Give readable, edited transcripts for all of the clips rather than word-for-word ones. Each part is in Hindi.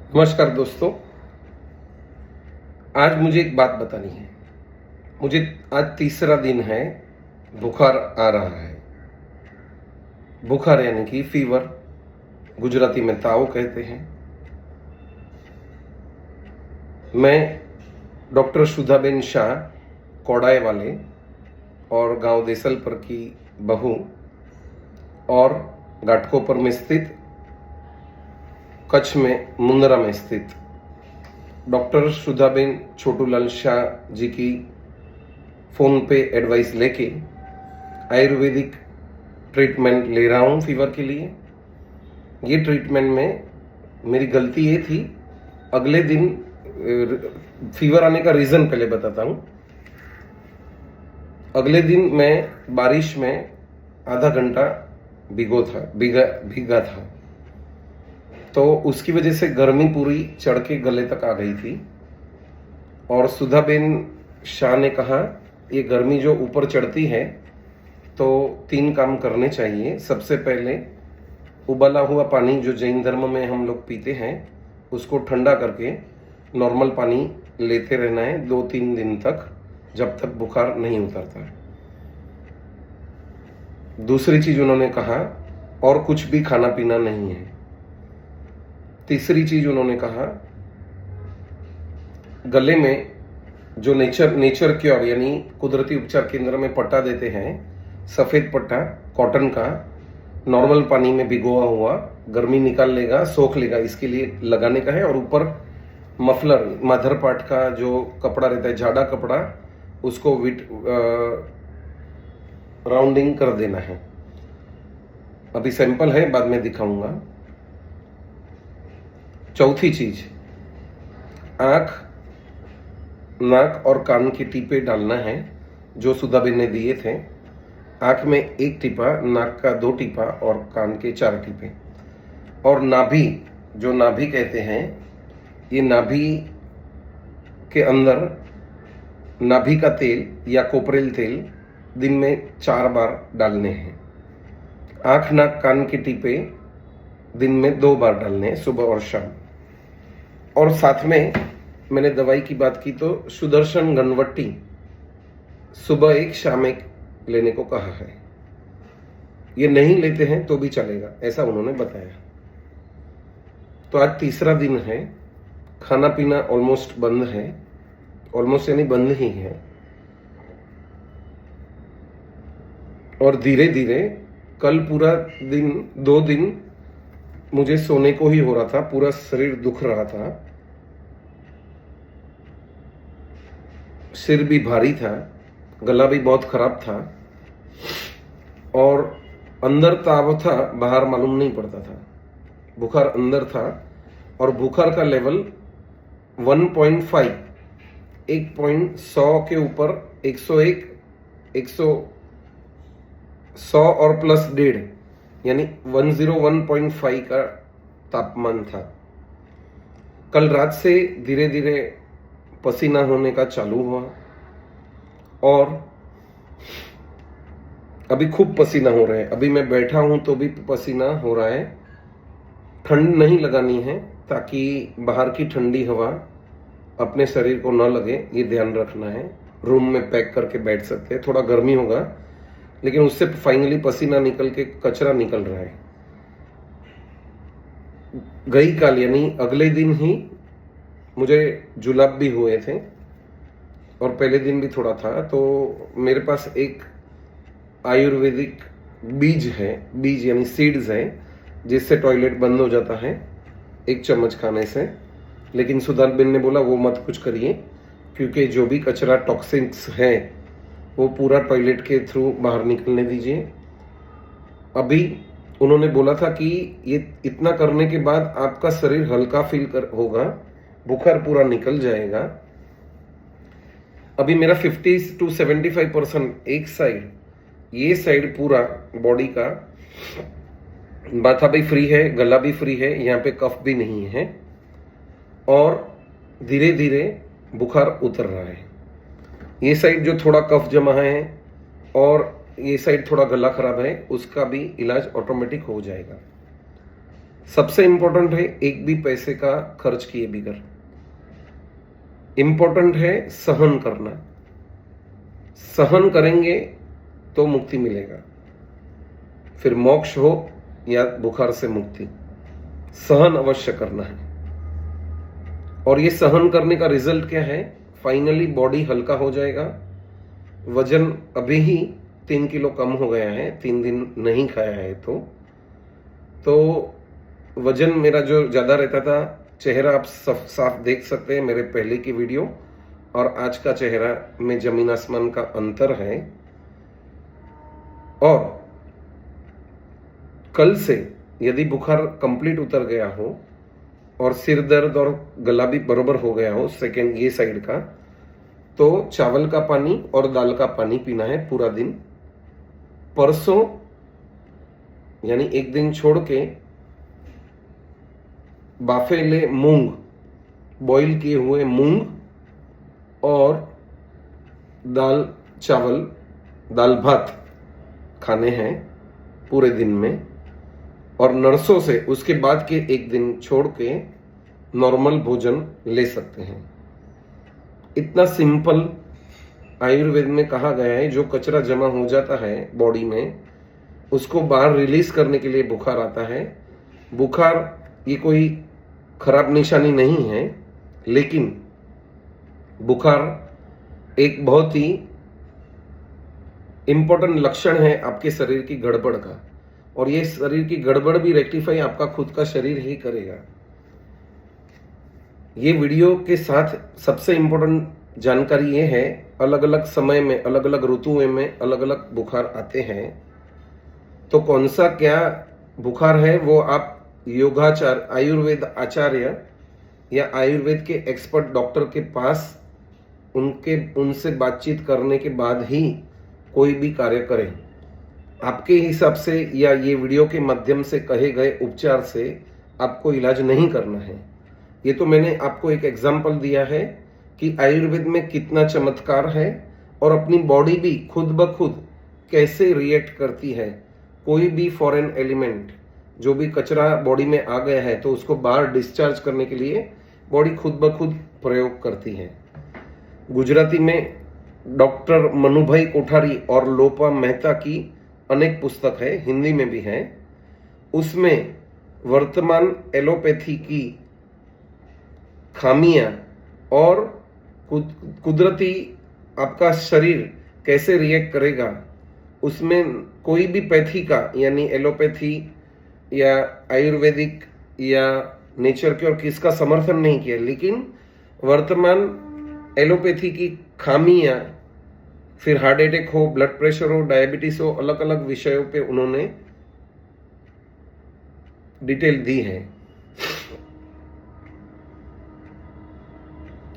नमस्कार दोस्तों। आज मुझे एक बात बतानी है। मुझे आज तीसरा दिन है, बुखार आ रहा है। बुखार यानी कि फीवर, गुजराती में ताव कहते हैं। मैं डॉक्टर सुधाबेन शाह, कोडाई वाले और गांव देसलपर की बहू और घाटकोपर में स्थित, कच्छ में मुंद्रा में स्थित डॉक्टर सुधाबेन छोटूलाल शाह जी की फ़ोन पे एडवाइस लेके आयुर्वेदिक ट्रीटमेंट ले रहा हूँ फीवर के लिए। ये ट्रीटमेंट में मेरी गलती ये थी, अगले दिन फीवर आने का रीज़न पहले बताता हूँ। अगले दिन मैं बारिश में आधा घंटा भीगा था, तो उसकी वजह से गर्मी पूरी चढ़ के गले तक आ गई थी। और सुधाबेन शाह ने कहा, ये गर्मी जो ऊपर चढ़ती है तो 3 काम करने चाहिए। सबसे पहले उबला हुआ पानी जो जैन धर्म में हम लोग पीते हैं, उसको ठंडा करके नॉर्मल पानी लेते रहना है 2-3 दिन तक, जब तक बुखार नहीं उतरता है। दूसरी चीज़ उन्होंने कहा, और कुछ भी खाना पीना नहीं है। तीसरी चीज़ उन्होंने कहा, गले में जो नेचर क्योर यानी कुदरती उपचार केंद्र में पट्टा देते हैं, सफ़ेद पट्टा कॉटन का, नॉर्मल पानी में भिगोआ हुआ, गर्मी निकाल लेगा, सोख लेगा, इसके लिए लगाने का है। और ऊपर मफलर मदर पार्ट का जो कपड़ा रहता है, जाड़ा कपड़ा, उसको राउंडिंग कर देना है। अभी सैंपल है, बाद में दिखाऊंगा। चौथी चीज, आँख, नाक और कान की टीपे डालना है, जो सुधाबेन ने दिए थे। आँख में 1 टीपा, नाक का 2 टीपा और कान के 4 टीपे। और नाभि, जो नाभि कहते हैं, ये नाभि के अंदर नाभि का तेल या कोपरेल तेल दिन में 4 बार डालने हैं। आँख, नाक, कान के टीपे दिन में 2 बार डालने हैं, सुबह और शाम। और साथ में मैंने दवाई की बात की तो सुदर्शन घनवट्टी सुबह 1 शाम 1 लेने को कहा है। ये नहीं लेते हैं तो भी चलेगा, ऐसा उन्होंने बताया। तो आज तीसरा दिन है, खाना पीना ऑलमोस्ट बंद है, ऑलमोस्ट यानी बंद ही है। और धीरे धीरे कल पूरा दिन 2 दिन मुझे सोने को ही हो रहा था, पूरा शरीर दुख रहा था, सिर भी भारी था, गला भी बहुत खराब था, और अंदर ताव था, बाहर मालूम नहीं पड़ता था। बुखार अंदर था, और बुखार का लेवल 1.5, 100 के ऊपर 101, 100 और प्लस 1.5 यानी 101.5 का तापमान था। कल रात से धीरे धीरे पसीना होने का चालू हुआ, और अभी खूब पसीना हो रहा है। अभी मैं बैठा हूं तो भी पसीना हो रहा है। ठंड नहीं लगानी है, ताकि बाहर की ठंडी हवा अपने शरीर को न लगे, ये ध्यान रखना है। रूम में पैक करके बैठ सकते हैं, थोड़ा गर्मी होगा, लेकिन उससे फाइनली पसीना निकल के कचरा निकल रहा है। गई काल यानी अगले दिन ही मुझे जुलाब भी हुए थे, और पहले दिन भी थोड़ा था। तो मेरे पास एक आयुर्वेदिक बीज है, बीज यानी सीड्स है, जिससे टॉयलेट बंद हो जाता है 1 चम्मच खाने से। लेकिन सुधाबेन ने बोला वो मत कुछ करिए, क्योंकि जो भी कचरा टॉक्सिन्स है वो पूरा टॉयलेट के थ्रू बाहर निकलने दीजिए। अभी उन्होंने बोला था कि ये इतना करने के बाद आपका शरीर हल्का होगा, बुखार पूरा निकल जाएगा। अभी मेरा 50 to 75% एक साइड, ये साइड पूरा बॉडी का माथा भी फ्री है, गला भी फ्री है, यहाँ पे कफ भी नहीं है, और धीरे धीरे बुखार उतर रहा है। ये साइड जो थोड़ा कफ जमा है और ये साइड थोड़ा गला खराब है, उसका भी इलाज ऑटोमेटिक हो जाएगा। सबसे इंपॉर्टेंट है एक भी पैसे का खर्च किए बिगर। इंपॉर्टेंट है सहन करना। सहन करेंगे तो मुक्ति मिलेगा, फिर मोक्ष हो या बुखार से मुक्ति, सहन अवश्य करना है। और ये सहन करने का रिजल्ट क्या है? फाइनली बॉडी हल्का हो जाएगा। वजन अभी ही 3 किलो कम हो गया है, 3 दिन नहीं खाया है तो वजन मेरा जो ज़्यादा रहता था, चेहरा आप साफ देख सकते हैं। मेरे पहले की वीडियो और आज का चेहरा में जमीन आसमान का अंतर है। और कल से यदि बुखार कंप्लीट उतर गया हो और सिर दर्द और गला भी बरोबर हो गया हो सेकेंड ये साइड का, तो चावल का पानी और दाल का पानी पीना है पूरा दिन। परसों यानी एक दिन छोड़ के बाफेले मूंग, बॉईल किए हुए मूंग और दाल चावल, दाल भात खाने हैं पूरे दिन में। और नर्सों से उसके बाद के एक दिन छोड़ के नॉर्मल भोजन ले सकते हैं। इतना सिंपल आयुर्वेद में कहा गया है। जो कचरा जमा हो जाता है बॉडी में, उसको बाहर रिलीज करने के लिए बुखार आता है। बुखार ये कोई खराब निशानी नहीं है, लेकिन बुखार एक बहुत ही इंपॉर्टेंट लक्षण है आपके शरीर की गड़बड़ का। और ये शरीर की गड़बड़ भी रेक्टिफाई आपका खुद का शरीर ही करेगा। ये वीडियो के साथ सबसे इंपॉर्टेंट जानकारी ये है, अलग अलग समय में, अलग अलग ऋतुओं में अलग अलग बुखार आते हैं। तो कौन सा क्या बुखार है वो आप योगाचार्य, आयुर्वेद आचार्य या आयुर्वेद के एक्सपर्ट डॉक्टर के पास उनसे बातचीत करने के बाद ही कोई भी कार्य करें। आपके हिसाब से या ये वीडियो के माध्यम से कहे गए उपचार से आपको इलाज नहीं करना है। ये तो मैंने आपको एक एग्जाम्पल दिया है कि आयुर्वेद में कितना चमत्कार है और अपनी बॉडी भी खुद ब खुद कैसे रिएक्ट करती है। कोई भी फॉरेन एलिमेंट, जो भी कचरा बॉडी में आ गया है, तो उसको बाहर डिस्चार्ज करने के लिए बॉडी खुद ब खुद प्रयोग करती है। गुजराती में डॉक्टर मनुभाई कोठारी और लोपा मेहता की अनेक पुस्तक है, हिंदी में भी है। उसमें वर्तमान एलोपैथी की खामियां और कुदरती आपका शरीर कैसे रिएक्ट करेगा, उसमें कोई भी पैथी का यानी एलोपैथी या आयुर्वेदिक या नेचर क्योर किसका समर्थन नहीं किया, लेकिन वर्तमान एलोपैथी की खामियां, फिर हार्ट अटैक हो, ब्लड प्रेशर हो, डायबिटीज हो, अलग अलग विषयों पे उन्होंने डिटेल दी है।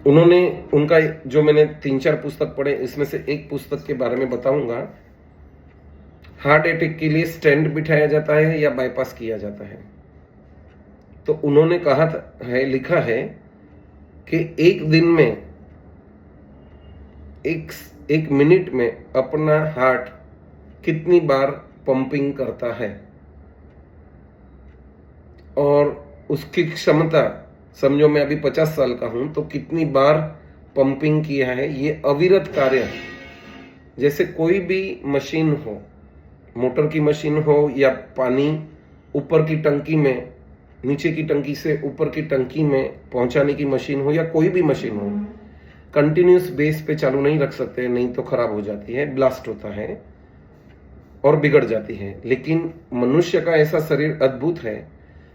उन्होंने उनका जो मैंने 3-4 पुस्तक पढ़े, इसमें से एक पुस्तक के बारे में बताऊंगा। हार्ट अटैक के लिए स्टेंट बिठाया जाता है या बाईपास किया जाता है। तो उन्होंने कहा है, लिखा है कि एक दिन में एक मिनट में अपना हार्ट कितनी बार पंपिंग करता है और उसकी क्षमता, समझो मैं अभी 50 साल का हूं तो कितनी बार पंपिंग किया है। ये अविरत कार्य, जैसे कोई भी मशीन हो, मोटर की मशीन हो या पानी ऊपर की टंकी में, नीचे की टंकी से ऊपर की टंकी में पहुंचाने की मशीन हो, या कोई भी मशीन हो, कंटिन्यूस बेस पे चालू नहीं रख सकते, नहीं तो खराब हो जाती है, ब्लास्ट होता है और बिगड़ जाती है। लेकिन मनुष्य का ऐसा शरीर अद्भुत है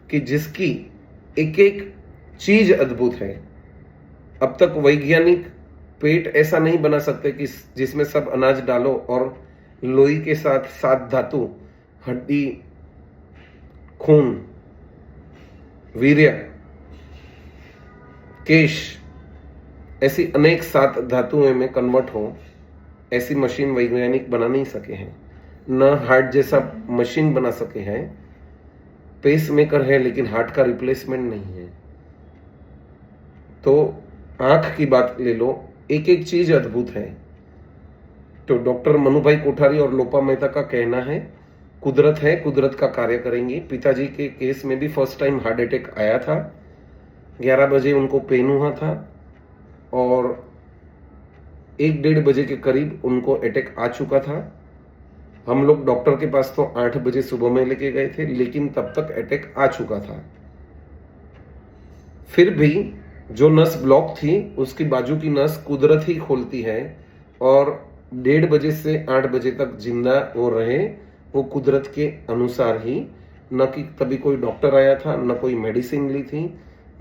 कि जिसकी एक एक चीज अद्भुत है। अब तक वैज्ञानिक पेट ऐसा नहीं बना सकते कि जिसमें सब अनाज डालो और लोई के साथ 7 धातु, हड्डी, खून, वीर्य, केश, ऐसी अनेक 7 धातुओं में कन्वर्ट हो। ऐसी मशीन वैज्ञानिक बना नहीं सके हैं, न हार्ट जैसा मशीन बना सके हैं। पेस मेकर है लेकिन हार्ट का रिप्लेसमेंट नहीं है। तो आंख की बात ले लो, एक एक चीज अद्भुत है। तो डॉक्टर मनुभाई कोठारी और लोपा मेहता का कहना है कुदरत है, कुदरत का कार्य करेंगी। पिताजी के केस में भी फर्स्ट टाइम हार्ट अटैक आया था, 11 बजे उनको पेन हुआ था और 1-1:30 बजे के करीब उनको अटैक आ चुका था। हम लोग डॉक्टर के पास तो 8 बजे सुबह में लेके गए थे, लेकिन तब तक अटैक आ चुका था। फिर भी जो नस ब्लॉक थी, उसकी बाजू की नस कुदरत ही खोलती है और 1:30 बजे से 8 बजे तक जिंदा वो रहे, वो कुदरत के अनुसार ही। न कि तभी कोई डॉक्टर आया था, न कोई मेडिसिन ली थी,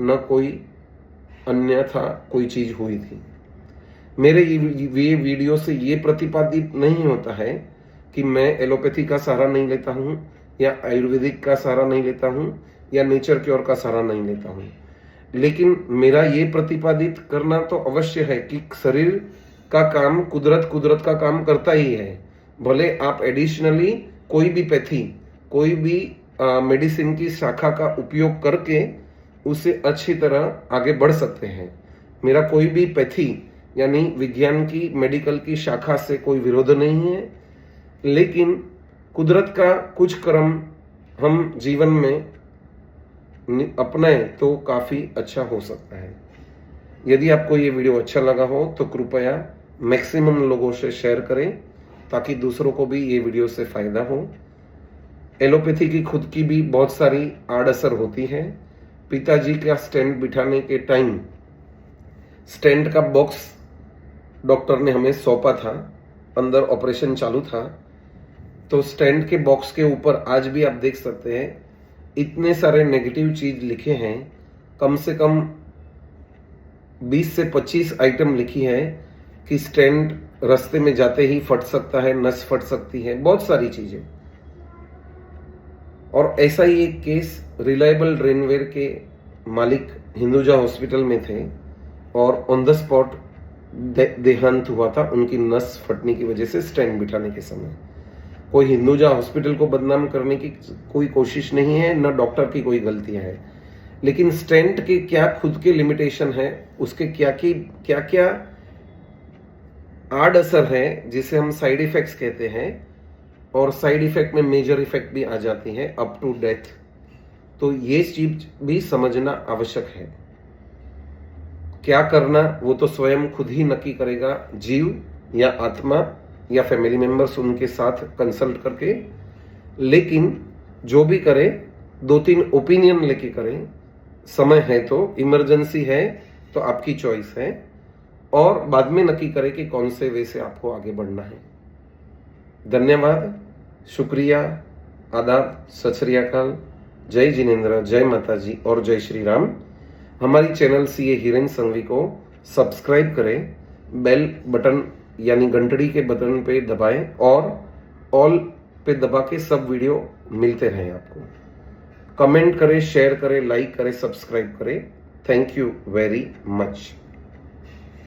न कोई अन्य था, कोई चीज हुई थी। मेरे ये वीडियो से ये प्रतिपादित नहीं होता है कि मैं एलोपैथी का सहारा नहीं लेता हूँ या आयुर्वेदिक का सहारा नहीं लेता हूँ या नेचर क्योर का सहारा नहीं लेता हूँ, लेकिन मेरा ये प्रतिपादित करना तो अवश्य है कि शरीर का काम कुदरत का काम करता ही है। भले आप एडिशनली कोई भी पैथी, कोई भी मेडिसिन की शाखा का उपयोग करके उसे अच्छी तरह आगे बढ़ सकते हैं। मेरा कोई भी पैथी यानी विज्ञान की, मेडिकल की शाखा से कोई विरोध नहीं है, लेकिन कुदरत का कुछ कर्म हम जीवन में अपनाएं तो काफ़ी अच्छा हो सकता है। यदि आपको ये वीडियो अच्छा लगा हो तो कृपया मैक्सिमम लोगों से शेयर करें ताकि दूसरों को भी ये वीडियो से फ़ायदा हो। एलोपैथी की खुद की भी बहुत सारी आड़ असर होती है। पिताजी का स्टेंट बिठाने के टाइम स्टेंट का बॉक्स डॉक्टर ने हमें सौंपा था, अंदर ऑपरेशन चालू था, तो स्टेंट के बॉक्स के ऊपर आज भी आप देख सकते हैं इतने सारे नेगेटिव चीज लिखे हैं। कम से कम 20 से 25 आइटम लिखी है कि स्टेंट रास्ते में जाते ही फट सकता है, नस फट सकती है, बहुत सारी चीजें। और ऐसा ही एक केस रिलायबल रेनवेयर के मालिक हिंदुजा हॉस्पिटल में थे और ऑन द स्पॉट देहांत हुआ था उनकी नस फटने की वजह से स्टेंट बिठाने के समय। कोई हिंदुजा हॉस्पिटल को बदनाम करने की कोई कोशिश नहीं है, न डॉक्टर की कोई गलतियां है, लेकिन स्टेंट के क्या खुद के लिमिटेशन है, उसके क्या क्या आड़ असर है जिसे हम साइड इफेक्ट्स कहते हैं, और साइड इफेक्ट में मेजर इफेक्ट भी आ जाती है अप टू डेथ। तो ये चीज भी समझना आवश्यक है। क्या करना वो तो स्वयं खुद ही नक्की करेगा, जीव या आत्मा या फैमिली मेंबर्स उनके साथ कंसल्ट करके। लेकिन जो भी करे 2-3 ओपिनियन लेके करें। समय है तो, इमरजेंसी है तो आपकी चॉइस है, और बाद में नक्की करें कि कौन से वे से आपको आगे बढ़ना है। धन्यवाद, शुक्रिया, आदाब, सत श्री अकाल, जय जिनेन्द्र, जय माता जी और जय श्री राम। हमारी चैनल सीए हिरेन संघवी को सब्सक्राइब करें, बेल बटन यानी घंटड़ी के बटन पे दबाएं और ऑल पे दबा के सब वीडियो मिलते रहें आपको। कमेंट करें, शेयर करें, लाइक करें, सब्सक्राइब करें। Thank you very much.